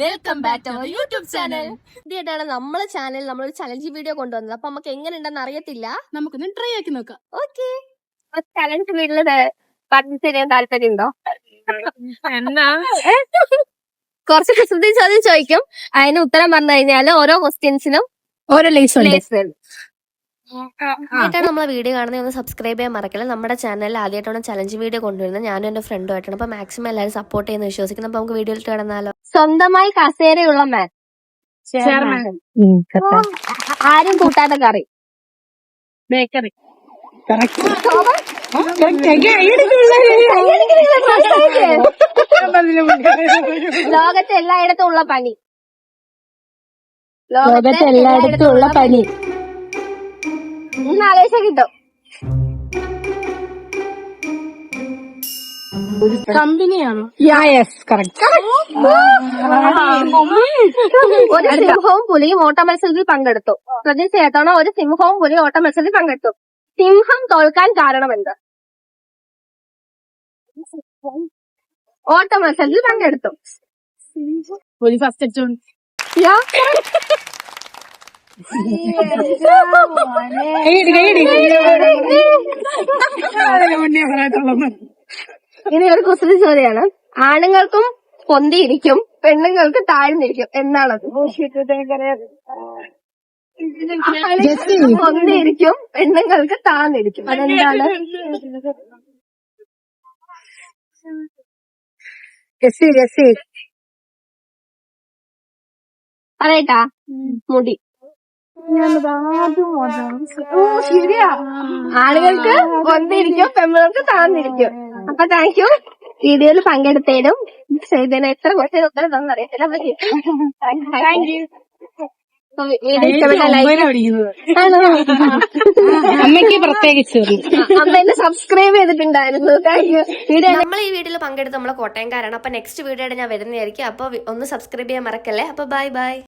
Welcome back to our YouTube channel. ഇതായിട്ടാണ് നമ്മളെ channel നമ്മളൊരു ചലഞ്ച് വീഡിയോ കൊണ്ടുവന്നത്. അപ്പൊ നമുക്ക് എങ്ങനെ ഉണ്ടെന്ന് അറിയത്തില്ല. നമുക്കൊന്ന് ട്രൈ ആക്കി നോക്കാം. ഓക്കെ, ചലഞ്ച് വീട്ടില് പാർട്ടിസിപ്പേറ്റ് ചെയ്യാൻ താല്പര്യം ഉണ്ടോ? എന്നാ കുറച്ച് കുസൃതി ചോദ്യം ചോദിക്കും. അതിന് ഉത്തരം പറഞ്ഞു കഴിഞ്ഞാൽ ഓരോ ക്വസ്റ്റ്യൻസിനും ഓരോ ലേസ് ആയിട്ടാണ് നമ്മളെ വീഡിയോ കാണുന്നത്. ഒന്ന് സബ്സ്ക്രൈബ് ചെയ്യാൻ മറക്കില്ല. നമ്മുടെ ചാനലിൽ ആദ്യമായിട്ടാണ് ചലഞ്ച് വീഡിയോ കൊണ്ടുവരുന്നത്. ഞാനും എന്റെ ഫ്രണ്ടും ആയിട്ടാണ്. അപ്പൊ മാക്സിമം എല്ലാവരും സപ്പോർട്ട് ചെയ്യുന്ന വിശ്വസിക്കുന്നു. അപ്പൊ നമുക്ക് വീഡിയോയിൽ കിടന്നാലോ. സ്വന്തമായി കസേരയുള്ള മാൻ, ആരും കൂട്ടാത്ത കറി, ബേക്കറി, ലോകത്തെ എല്ലായിടത്തും ഉള്ള പനി, ലോകത്തെ എല്ലായിടത്തും ഉള്ള പനി. ഇന്ന് ആലോചിച്ചാൽ കിട്ടും. കമ്പനിയാണോ? ഒരു സിംഹവും പുലിയും ഓട്ട മത്സരത്തിൽ പങ്കെടുത്തു. പ്രതിഷേധത്തോടെ ഒരു സിംഹവും പുലിയും ഓട്ട മത്സരത്തിൽ പങ്കെടുത്തു. സിംഹം തോൽക്കാൻ കാരണം എന്ത്? ഓട്ട മത്സരത്തിൽ പങ്കെടുത്തു. പുലി ഫസ്റ്റ് അടിച്ചോ. ഇനി ഒരു കുസൃതി ചോദ്യമാണ്. ആണുങ്ങൾക്കും പൊന്തിയിരിക്കും, പെണ്ണുങ്ങൾക്ക് താഴ്ന്നിരിക്കും. എന്താണത്? പൊന്തിയിരിക്കും, പെണ്ണുങ്ങൾക്ക് താഴ്ന്നിരിക്കും. അതെന്താണ്? പറയട്ടാ? മുടി. ശരിയാ. ആളുകൾക്ക് പൊന്തിരിക്കും, പെണ്ണുങ്ങൾക്ക് താഴ്ന്നിരിക്കും. അപ്പൊ താങ്ക് യു. വീഡിയോയിൽ പങ്കെടുത്തതിനും ചെയ്തതിനും എത്ര കുറച്ച് ഉത്തരം തന്നറിയത്തില്ല. അമ്മയ്ക്ക് പ്രത്യേകിച്ച് അമ്മ എന്നെ സബ്സ്ക്രൈബ് ചെയ്തിട്ടുണ്ടായിരുന്നു. നമ്മൾ ഈ വീഡിയോയിൽ പങ്കെടുത്ത് നമ്മളെ കോട്ടയംകാരാണ്. അപ്പൊ നെക്സ്റ്റ് വീഡിയോയുടെ ഞാൻ വരുന്നതായിരിക്കും. അപ്പൊ ഒന്ന് സബ്സ്ക്രൈബ് ചെയ്യാൻ മറക്കല്ലേ. അപ്പൊ ബൈ ബൈ.